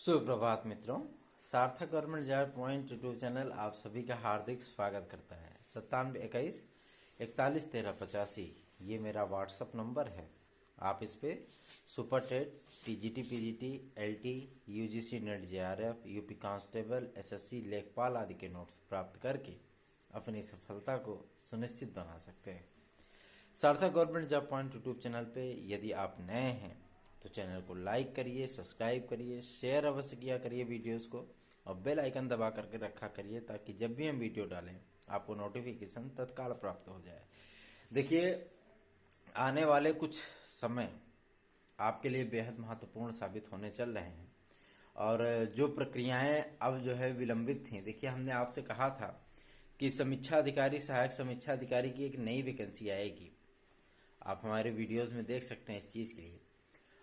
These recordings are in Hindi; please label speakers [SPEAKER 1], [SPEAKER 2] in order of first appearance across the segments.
[SPEAKER 1] सुप्रभात मित्रों। सार्थक government job point YouTube channel आप सभी का हार्दिक स्वागत करता है। 9721411385 ये मेरा व्हाट्सअप नंबर है। आप इस पे super TET, TGT, PGT, LT, UGC NET, JRF, UP constable, SSC, लेखपाल आदि के नोट्स प्राप्त करके अपनी सफलता को सुनिश्चित बना सकते हैं। सार्थक government job point YouTube channel पे यदि आप नए हैं तो चैनल को लाइक करिए, सब्सक्राइब करिए, शेयर अवश्य किया करिए वीडियोस को और बेल आइकन दबा करके रखा करिए ताकि जब भी हम वीडियो डालें आपको नोटिफिकेशन तत्काल प्राप्त हो जाए। देखिए, आने वाले कुछ समय आपके लिए बेहद महत्वपूर्ण साबित होने चल रहे हैं और जो प्रक्रियाएं अब जो है विलंबित थी। देखिए, हमने आपसे कहा था कि समीक्षा अधिकारी, सहायक समीक्षा अधिकारी की एक नई वैकेंसी आएगी। आप हमारे वीडियोस में देख सकते हैं इस चीज़ के लिए,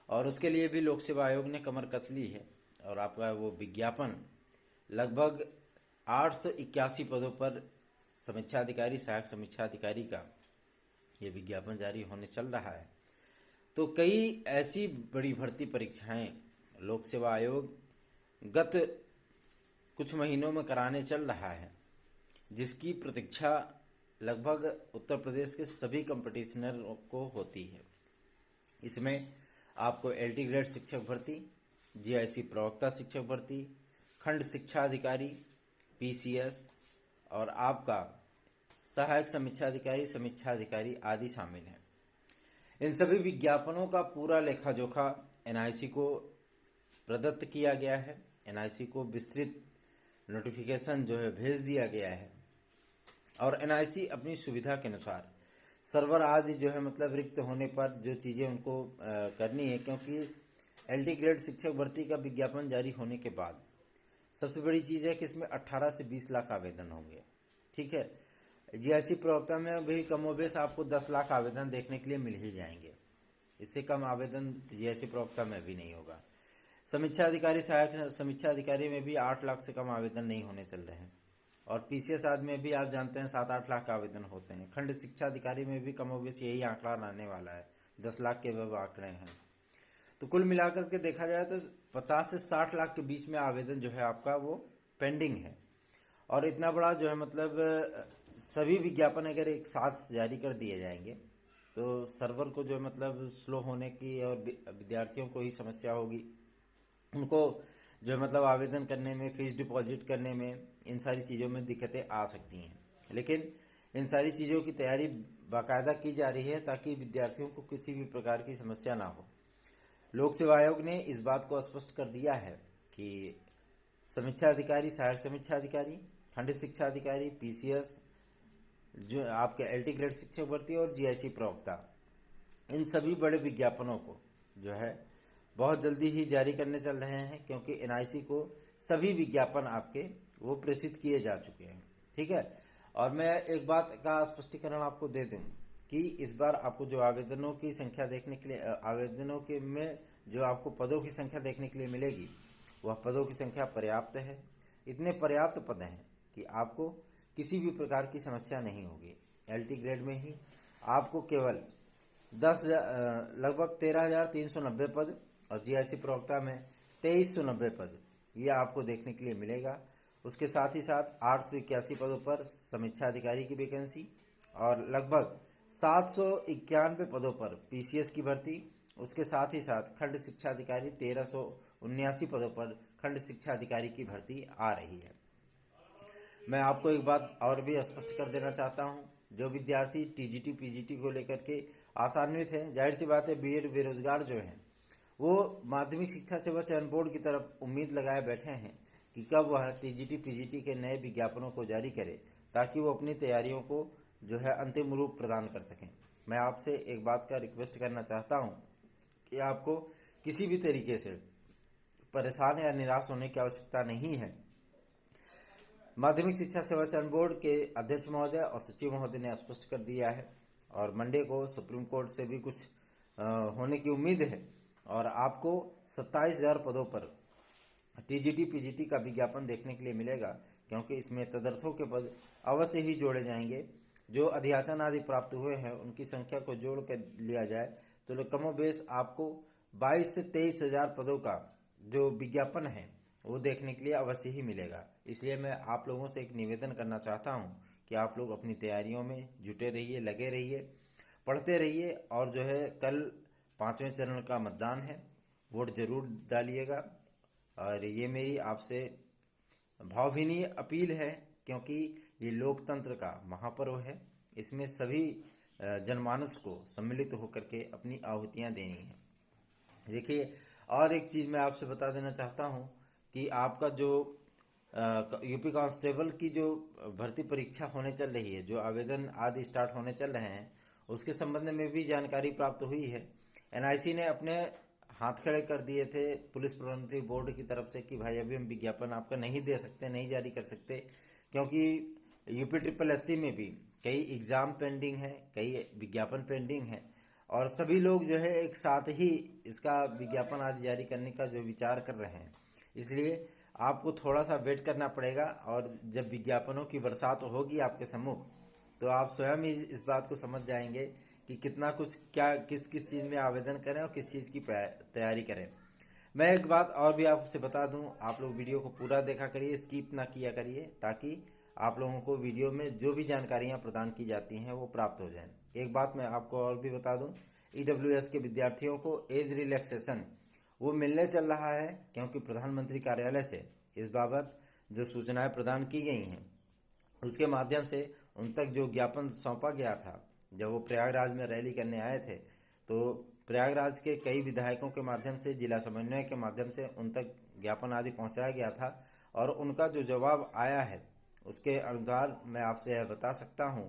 [SPEAKER 1] और उसके लिए भी लोक सेवा आयोग ने कमर कस ली है और आपका वो विज्ञापन लगभग 881 पदों पर समीक्षा अधिकारी, सहायक समीक्षा अधिकारी का ये विज्ञापन जारी होने चल रहा है। तो कई ऐसी बड़ी भर्ती परीक्षाएं लोक सेवा आयोग गत कुछ महीनों में कराने चल रहा है, जिसकी प्रतीक्षा लगभग उत्तर प्रदेश के सभी कंपटीशनरों को होती है। इसमें आपको एलटी ग्रेड शिक्षक भर्ती, जीआईसी प्रवक्ता शिक्षक भर्ती, खंड शिक्षा अधिकारी, पीसीएस और आपका सहायक समीक्षा अधिकारी, समीक्षा अधिकारी आदि शामिल हैं। इन सभी विज्ञापनों का पूरा लेखा जोखा एनआईसी को प्रदत्त किया गया है। एनआईसी को विस्तृत नोटिफिकेशन जो है भेज दिया गया है और एनआईसी अपनी सुविधा के अनुसार सर्वर आदि जो है मतलब रिक्त होने पर जो चीज़ें उनको करनी है, क्योंकि एलटी ग्रेड शिक्षक भर्ती का विज्ञापन जारी होने के बाद सबसे बड़ी चीज़ है कि इसमें 18 से 20 लाख आवेदन होंगे। ठीक है, जीआईसी प्रवक्ता में भी कमोबेश आपको 10 लाख आवेदन देखने के लिए मिल ही जाएंगे। इससे कम आवेदन जीआईसी प्रवक्ता में भी नहीं होगा। समीक्षा अधिकारी, सहायक समीक्षा अधिकारी में भी 8 लाख से कम आवेदन नहीं होने चल रहे हैं और पीसीएस आदि में भी आप जानते हैं 7-8 लाख आवेदन होते हैं। खंड शिक्षा अधिकारी में भी कमोबेश यही आंकड़ा रहने वाला है, 10 लाख के वह आंकड़े हैं। तो कुल मिलाकर के देखा जाए तो 50 से 60 लाख के बीच में आवेदन जो है आपका वो पेंडिंग है। और इतना बड़ा जो है मतलब सभी विज्ञापन अगर एक साथ जारी कर दिए जाएंगे तो सर्वर को जो है मतलब स्लो होने की और विद्यार्थियों को ही समस्या होगी। उनको जो है मतलब आवेदन करने में, फीस डिपॉजिट करने में, इन सारी चीज़ों में दिक्कतें आ सकती हैं। लेकिन इन सारी चीज़ों की तैयारी बाकायदा की जा रही है ताकि विद्यार्थियों को किसी भी प्रकार की समस्या ना हो। लोक सेवा आयोग ने इस बात को स्पष्ट कर दिया है कि समीक्षा अधिकारी, सहायक समीक्षा अधिकारी, खंड शिक्षा अधिकारी, पीसीएस, जो आपके एलटी ग्रेड शिक्षक भर्ती और जीआईसी प्रवक्ता, इन सभी बड़े विज्ञापनों को जो है बहुत जल्दी ही जारी करने चल रहे हैं, क्योंकि एनआईसी को सभी विज्ञापन आपके वो प्रेषित किए जा चुके हैं। ठीक है, और मैं एक बात का स्पष्टीकरण आपको दे दूं कि इस बार आपको जो आवेदनों की संख्या देखने के लिए, आवेदनों के में जो आपको पदों की संख्या देखने के लिए मिलेगी वह पदों की संख्या पर्याप्त है। इतने पर्याप्त पद हैं कि आपको किसी भी प्रकार की समस्या नहीं होगी। एलटी ग्रेड में ही आपको केवल लगभग 13,390 पद और जीआईसी प्रवक्ता में 2,390 पद ये आपको देखने के लिए मिलेगा। उसके साथ ही साथ 881 पदों पर समीक्षा अधिकारी की वैकेंसी और लगभग 791 पदों पर पीसीएस की भर्ती। उसके साथ ही साथ खंड शिक्षा अधिकारी 1,379 पदों पर खंड शिक्षा अधिकारी की भर्ती आ रही है। मैं आपको एक बात और भी स्पष्ट कर देना चाहता हूं, जो विद्यार्थी टीजीटी, पीजीटी को लेकर के आशान्वित हैं, जाहिर सी बात है बीएड बेरोजगार जो हैं वो माध्यमिक शिक्षा सेवा चयन बोर्ड की तरफ उम्मीद लगाए बैठे हैं कि कब वह टीजीटी, पीजीटी के नए विज्ञापनों को जारी करे ताकि वो अपनी तैयारियों को जो है अंतिम रूप प्रदान कर सकें। मैं आपसे एक बात का रिक्वेस्ट करना चाहता हूं कि आपको किसी भी तरीके से परेशान या निराश होने की आवश्यकता नहीं है। माध्यमिक शिक्षा सेवा चयन बोर्ड के अध्यक्ष महोदय और सचिव महोदय ने स्पष्ट कर दिया है और मंडे को सुप्रीम कोर्ट से भी कुछ होने की उम्मीद है और आपको 27,000 पदों पर टीजीटी, पीजीटी का विज्ञापन देखने के लिए मिलेगा, क्योंकि इसमें तदर्थों के पद अवश्य ही जोड़े जाएंगे। जो अध्याचन आदि प्राप्त हुए हैं उनकी संख्या को जोड़ कर लिया जाए तो कमोबेश आपको 22 से 23,000 पदों का जो विज्ञापन है वो देखने के लिए अवश्य ही मिलेगा। इसलिए मैं आप लोगों से एक निवेदन करना चाहता हूँ कि आप लोग अपनी तैयारियों में जुटे रहिए, लगे रहिए, पढ़ते रहिए, और जो है कल 5वें चरण का मतदान है, वोट जरूर डालिएगा। और ये मेरी आपसे भावभीनी अपील है, क्योंकि ये लोकतंत्र का महापर्व है। इसमें सभी जनमानस को सम्मिलित होकर के अपनी आहुतियाँ देनी है। देखिए, और एक चीज़ मैं आपसे बता देना चाहता हूँ कि आपका जो यूपी कांस्टेबल की जो भर्ती परीक्षा होने चल रही है, जो आवेदन आदि स्टार्ट होने चल रहे हैं, उसके संबंध में भी जानकारी प्राप्त हुई है। एनआईसी ने अपने हाथ खड़े कर दिए थे पुलिस प्रोन्नति बोर्ड की तरफ से कि भाई अभी हम विज्ञापन आपका नहीं दे सकते, नहीं जारी कर सकते, क्योंकि यूपी ट्रिपल एससी में भी कई एग्ज़ाम पेंडिंग है, कई विज्ञापन पेंडिंग है, और सभी लोग जो है एक साथ ही इसका विज्ञापन आदि जारी करने का जो विचार कर रहे हैं। इसलिए आपको थोड़ा सा वेट करना पड़ेगा, और जब विज्ञापनों की बरसात होगी आपके सम्मुख, तो आप स्वयं ही इस बात को समझ जाएंगे कि कितना कुछ, क्या किस किस चीज़ में आवेदन करें और किस चीज़ की तैयारी करें। मैं एक बात और भी आपसे बता दूं, आप लोग वीडियो को पूरा देखा करिए, स्किप ना किया करिए, ताकि आप लोगों को वीडियो में जो भी जानकारियां प्रदान की जाती हैं वो प्राप्त हो जाएं। एक बात मैं आपको और भी बता दूं, ईडब्ल्यूएस के विद्यार्थियों को एज रिलैक्सेशन वो मिलने चल रहा है, क्योंकि प्रधानमंत्री कार्यालय से इस बाबत जो सूचनाएं प्रदान की गई हैं, उसके माध्यम से उन तक जो ज्ञापन सौंपा गया था, जब वो प्रयागराज में रैली करने आए थे, तो प्रयागराज के कई विधायकों के माध्यम से, जिला समन्वय के माध्यम से उन तक ज्ञापन आदि पहुंचाया गया था, और उनका जो जवाब आया है उसके अनुसार मैं आपसे यह बता सकता हूं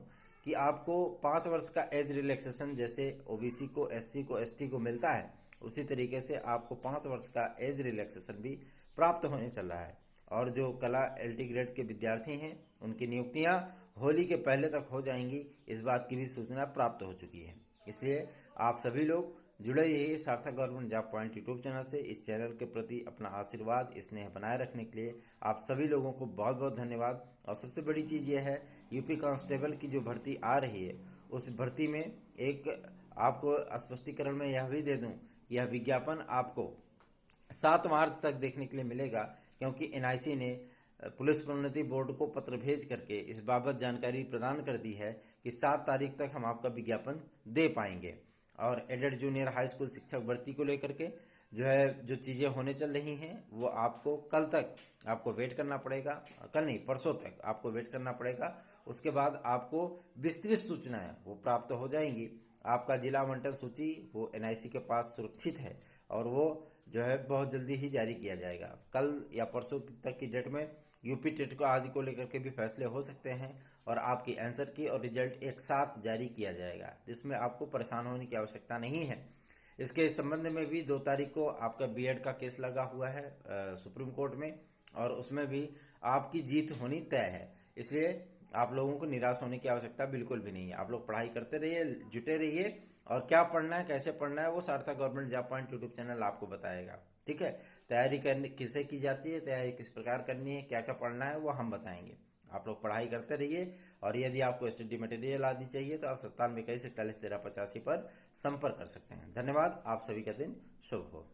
[SPEAKER 1] कि आपको 5 वर्ष का एज रिलैक्सेशन जैसे ओबीसी को, एससी को, एसटी को मिलता है, उसी तरीके से आपको 5 वर्ष का एज रिलैक्सेशन भी प्राप्त होने चल रहा है। और जो कला एलटी ग्रेड के विद्यार्थी हैं, उनकी नियुक्तियां होली के पहले तक हो जाएंगी, इस बात की भी सूचना प्राप्त हो चुकी है। इसलिए आप सभी लोग जुड़े रहिए सार्थक government job point YouTube channel से। इस चैनल के प्रति अपना आशीर्वाद, स्नेह बनाए रखने के लिए आप सभी लोगों को बहुत बहुत धन्यवाद। और सबसे बड़ी चीज़ यह है, यूपी कांस्टेबल की जो भर्ती आ रही है, उस भर्ती में एक आपको स्पष्टीकरण में यह भी दे दूं, यह विज्ञापन आपको 7 मार्च तक देखने के लिए मिलेगा, क्योंकि एनआईसी ने पुलिस प्रोन्नति बोर्ड को पत्र भेज करके इस बाबत जानकारी प्रदान कर दी है कि 7 तारीख तक हम आपका विज्ञापन दे पाएंगे। और एडेड जूनियर हाई स्कूल शिक्षक भर्ती को लेकर के जो चीज़ें होने चल रही हैं, वो आपको कल तक आपको वेट करना पड़ेगा, कल नहीं परसों तक आपको वेट करना पड़ेगा। उसके बाद आपको विस्तृत सूचनाएं वो प्राप्त हो जाएंगी। आपका जिला आवंटन सूची वो एनआईसी के पास सुरक्षित है, और वो जो है बहुत जल्दी ही जारी किया जाएगा। कल या परसों तक की डेट में यूपी टेट को आदि को लेकर के भी फैसले हो सकते हैं, और आपकी आंसर की और रिजल्ट एक साथ जारी किया जाएगा, जिसमें आपको परेशान होने की आवश्यकता नहीं है। इसके संबंध में भी 2 तारीख को आपका बीएड का केस लगा हुआ है सुप्रीम कोर्ट में, और उसमें भी आपकी जीत होनी तय है। इसलिए आप लोगों को निराश होने की आवश्यकता बिल्कुल भी नहीं है। आप लोग पढ़ाई करते रहिए, जुटे रहिए, और क्या पढ़ना है, कैसे पढ़ना है, वो सार्थक government job point YouTube channel आपको बताएगा। ठीक है, तैयारी करने किसे की जाती है, तैयारी किस प्रकार करनी है, क्या क्या पढ़ना है, वो हम बताएंगे। आप लोग पढ़ाई करते रहिए, और यदि आपको स्टडी मटेरियल आदि चाहिए तो आप 97 21 41 13 85 पर संपर्क कर सकते हैं। धन्यवाद, आप सभी का दिन शुभ हो।